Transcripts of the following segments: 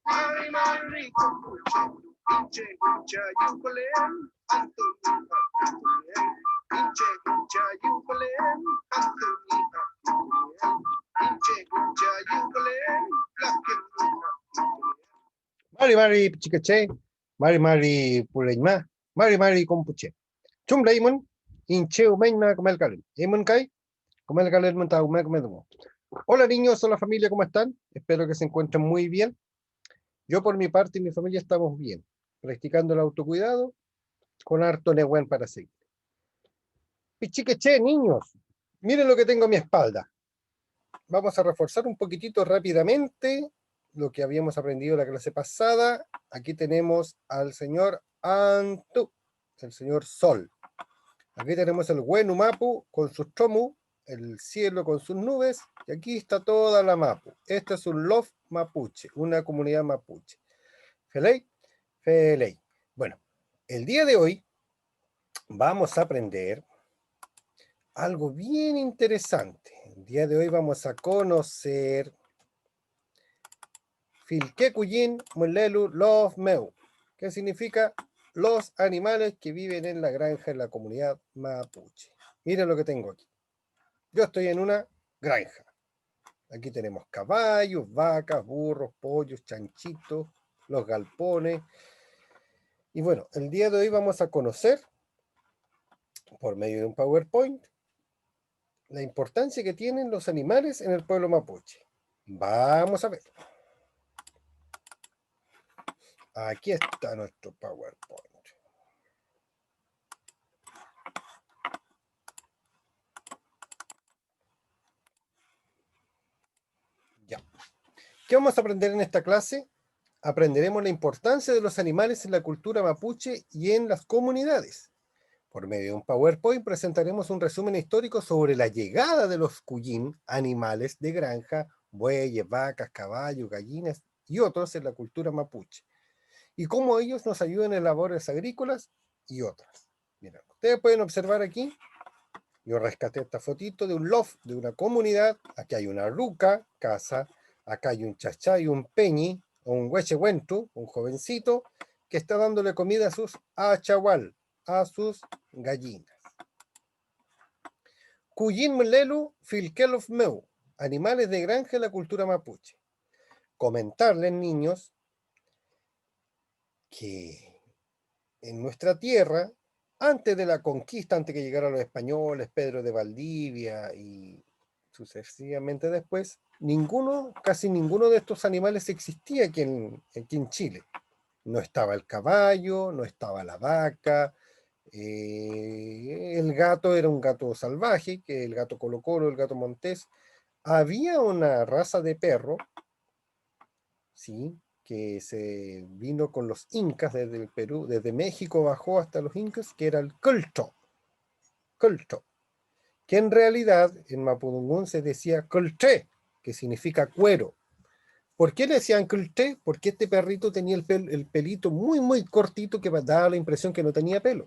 Mari Mari Kumpuche, Inche Hincha Yukolen, Anthony Hakuyen, Inche Hincha Yukolen, Anthony Hakuyen, Inche Hincha Yukolen, Lakin Hakuyen. Mari Mari Chikache, Mari Mari Puleñma, Mari Mari Kumpuche. Chum Layman, Inche Umeñma Comelcalen, Emun Kai, Comelcalen Montau Megmedumo. Hola niños, hola familia, ¿cómo están? Espero que se encuentren muy bien. Yo por mi parte y mi familia estamos bien, practicando el autocuidado con harto negüen para seguir. Pichiqueche, niños, miren lo que tengo a mi espalda. Vamos a reforzar un poquitito rápidamente lo que habíamos aprendido en la clase pasada. Aquí tenemos al señor Antu, el señor Sol. Aquí tenemos el Huenumapu con sus Chomu, el cielo con sus nubes, y aquí está toda la Mapu. Este es un Lof Mapuche, una comunidad mapuche. ¿Feley? Feley. Bueno, el día de hoy vamos a aprender algo bien interesante. El día de hoy vamos a conocer Filquecuyin Mulelu Love Meu, que significa los animales que viven en la granja en la comunidad mapuche. Miren lo que tengo aquí. Yo estoy en una granja. Aquí tenemos caballos, vacas, burros, pollos, chanchitos, los galpones. Y bueno, el día de hoy vamos a conocer, por medio de un PowerPoint, la importancia que tienen los animales en el pueblo mapuche. Vamos a ver. Aquí está nuestro PowerPoint. Ya. ¿Qué vamos a aprender en esta clase? Aprenderemos la importancia de los animales en la cultura mapuche y en las comunidades. Por medio de un PowerPoint presentaremos un resumen histórico sobre la llegada de los cuyín, animales de granja, bueyes, vacas, caballos, gallinas y otros en la cultura mapuche, y cómo ellos nos ayudan en labores agrícolas y otras. Miren, ustedes pueden observar aquí, yo rescaté esta fotito de un loft, de una comunidad. Aquí hay una ruca, casa, acá hay un chachay, un peñi, o un huechehuentu, un jovencito, que está dándole comida a sus achahual, a sus gallinas. Cuyin Mlelu Filkelov Meu, animales de granja en la cultura mapuche. Comentarles, niños, que en nuestra tierra, antes de la conquista, antes que llegaran los españoles, Pedro de Valdivia y sucesivamente después, casi ninguno de estos animales existía aquí en Chile. No estaba el caballo, no estaba la vaca, el gato era un gato salvaje, que el gato Colo Colo, el gato Montés. Había una raza de perro, ¿sí?, que se vino con los incas desde el Perú, desde México bajó hasta los incas, que era el colto, que en realidad en mapudungún se decía colté, que significa cuero. ¿Por qué le decían colté? Porque este perrito tenía el pelito muy, muy cortito que daba la impresión que no tenía pelo.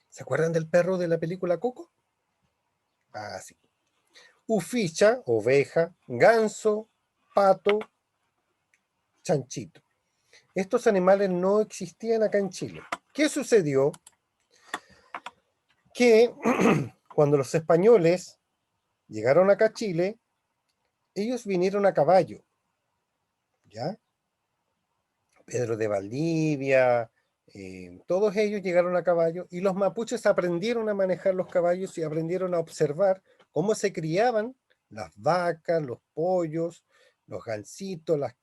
¿Se acuerdan del perro de la película Coco? Ah, sí. Uficha, oveja, ganso, pato, chanchito. Estos animales no existían acá en Chile. ¿Qué sucedió? Que cuando los españoles llegaron acá a Chile, ellos vinieron a caballo, ¿ya? Pedro de Valdivia, todos ellos llegaron a caballo, y los mapuches aprendieron a manejar los caballos y aprendieron a observar cómo se criaban las vacas, los pollos, los gansitos, las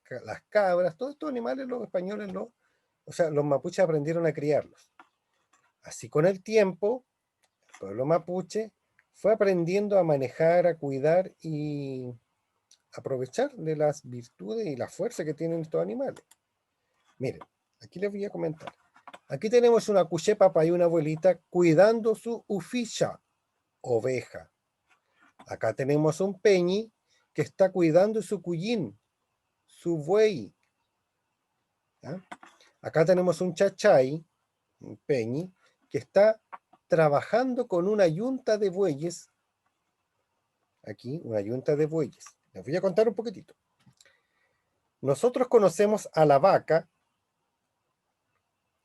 cabras, todos estos animales los españoles, los mapuches aprendieron a criarlos. Así con el tiempo, el pueblo mapuche fue aprendiendo a manejar, a cuidar y aprovechar de las virtudes y la fuerza que tienen estos animales. Miren, aquí les voy a comentar. Aquí tenemos una cuchepapa y una abuelita cuidando su uficha, oveja. Acá tenemos un peñi que está cuidando su cuyín, su buey. ¿Ya? Acá tenemos un chachay, un peñi, que está trabajando con una yunta de bueyes. Aquí, una yunta de bueyes. Les voy a contar un poquitito. Nosotros conocemos a la vaca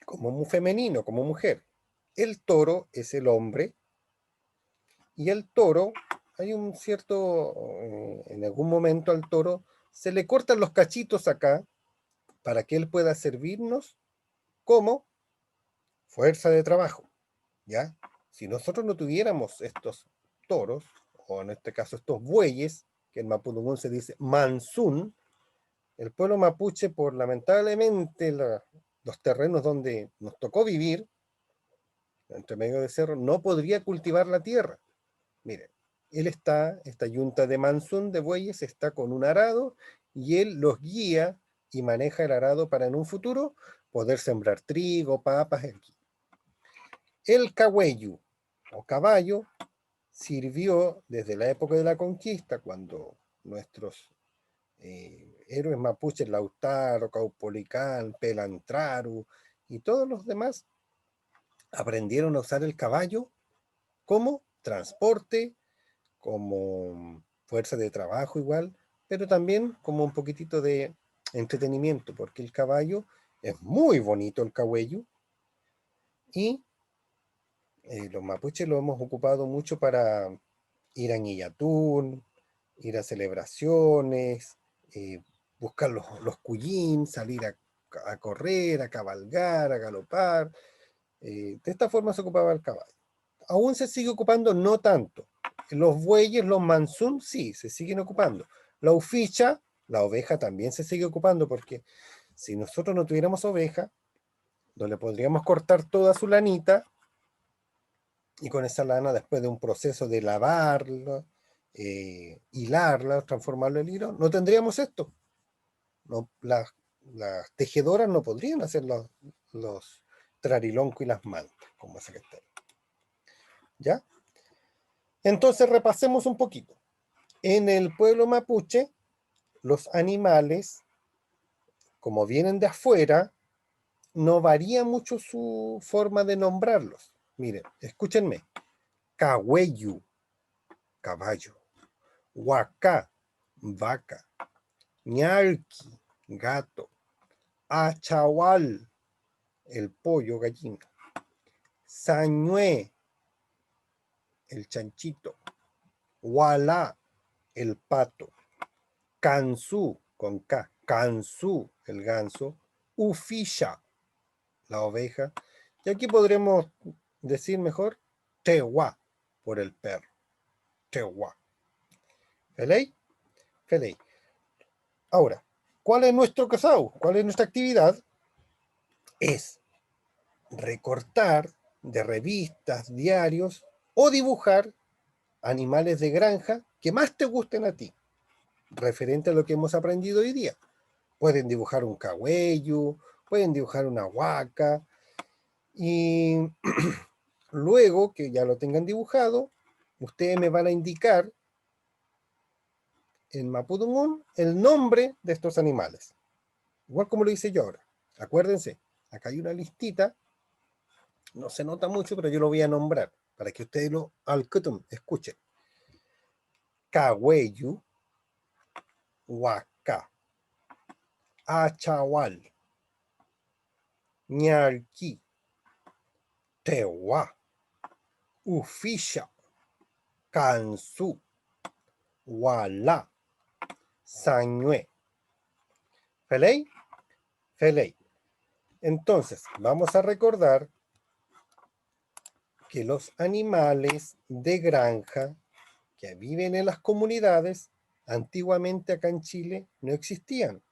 como femenino, como mujer. El toro es el hombre y el toro, hay un cierto, en algún momento al toro se le cortan los cachitos acá para que él pueda servirnos como fuerza de trabajo, ¿ya? Si nosotros no tuviéramos estos toros, o en este caso estos bueyes, que en Mapudungún se dice mansun, el pueblo mapuche, por lamentablemente los terrenos donde nos tocó vivir, entre medio de cerro, no podría cultivar la tierra. Miren, esta yunta de mansun de bueyes está con un arado y él los guía y maneja el arado para en un futuro poder sembrar trigo, papas. El cahuellu o caballo sirvió desde la época de la conquista, cuando nuestros héroes mapuches, Lautaro, Caupolicán, Pelantraru y todos los demás aprendieron a usar el caballo como transporte, como fuerza de trabajo igual, pero también como un poquitito de entretenimiento, porque el caballo es muy bonito, el cahuello, y los mapuches lo hemos ocupado mucho para ir a Ñillatún, ir a celebraciones, buscar los cuyín, salir a correr, a cabalgar, a galopar. De esta forma se ocupaba el caballo. Aún se sigue ocupando, no tanto. Los bueyes, los mansún, sí, se siguen ocupando. La uficha, la oveja también se sigue ocupando, porque si nosotros no tuviéramos oveja, no le podríamos cortar toda su lanita, y con esa lana, después de un proceso de lavarla, hilarla, transformarla en hilo, no tendríamos esto. No, las tejedoras no podrían hacer los trariloncos y las mantas, como esa que está ahí. ¿Ya? Entonces repasemos un poquito. En el pueblo mapuche, los animales, como vienen de afuera, no varía mucho su forma de nombrarlos. Miren, escúchenme. Cahueyu, caballo. Huacá, vaca. Ñalqui, gato. Achahual, el pollo, gallina. Sañué, el chanchito. Hualá, el pato. Cansú, con K. Cansú, el ganso. Ufisha, la oveja. Y aquí podremos decir mejor Tehuá, por el perro. Tehuá. ¿Feley? Feley. Ahora, ¿cuál es nuestro casao? ¿Cuál es nuestra actividad? Es recortar de revistas, diarios o dibujar animales de granja que más te gusten a ti, referente a lo que hemos aprendido hoy día. Pueden dibujar un cahuello, pueden dibujar una huaca, y luego que ya lo tengan dibujado, ustedes me van a indicar en Mapudungún el nombre de estos animales, igual como lo hice yo ahora. Acuérdense, acá hay una listita, no se nota mucho, pero yo lo voy a nombrar para que ustedes lo escuchen. Cahuellu, huaca, achahual, ñarqui, tehuá, ufisha, cansú, hualá, sañué. ¿Feley? Feley. Entonces, vamos a recordar que los animales de granja que viven en las comunidades, antiguamente acá en Chile no existían.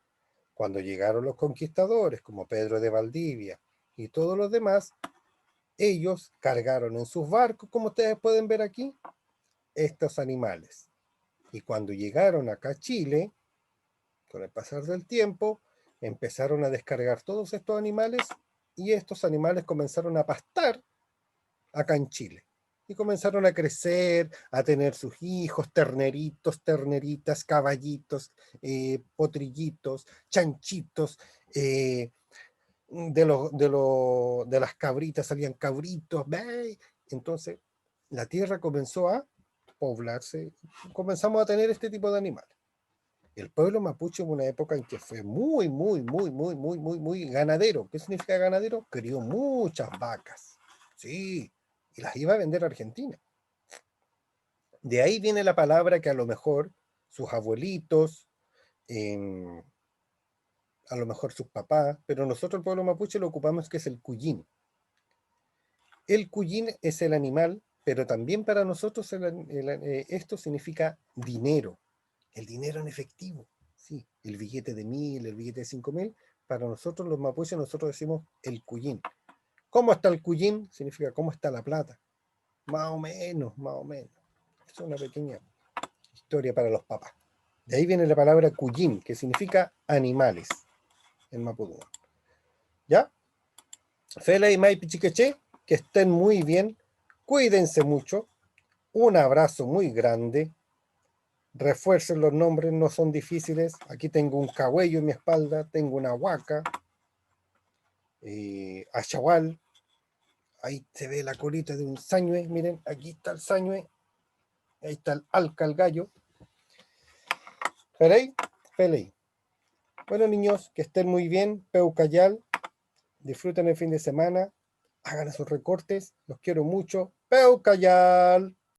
Cuando llegaron los conquistadores, como Pedro de Valdivia y todos los demás, ellos cargaron en sus barcos, como ustedes pueden ver aquí, estos animales. Y cuando llegaron acá a Chile, con el pasar del tiempo, empezaron a descargar todos estos animales, y estos animales comenzaron a pastar acá en Chile. Y comenzaron a crecer, a tener sus hijos, terneritos, terneritas, caballitos, potrillitos, chanchitos. De las cabritas salían cabritos. ¡Bay! Entonces, la tierra comenzó a poblarse. Comenzamos a tener este tipo de animales. El pueblo mapuche hubo una época en que fue muy ganadero. ¿Qué significa ganadero? Crió muchas vacas. Sí, y las iba a vender a Argentina. De ahí viene la palabra que a lo mejor sus abuelitos, em, a lo mejor sus papás, pero nosotros el pueblo mapuche lo ocupamos, que es el cuyín. El cuyín es el animal, pero también para nosotros esto significa dinero, el dinero en efectivo, sí, el billete de 1.000, el billete de 5.000, para nosotros los mapuches nosotros decimos el cuyín. ¿Cómo está el cuyín? Significa cómo está la plata. Más o menos, más o menos. Es una pequeña historia para los papás. De ahí viene la palabra cuyín, que significa animales en mapudungun. ¿Ya? Fela y Mai Pichiqueche, que estén muy bien, cuídense mucho, un abrazo muy grande, refuercen los nombres, no son difíciles. Aquí tengo un cahuello en mi espalda, tengo una huaca, achahual, ahí se ve la colita de un sañue, miren, aquí está el sañue, ahí está el alca, el gallo. ¿Veréis? Pelei. Bueno, niños, que estén muy bien, Peucayal, disfruten el fin de semana, hagan esos recortes, los quiero mucho, Peucayal.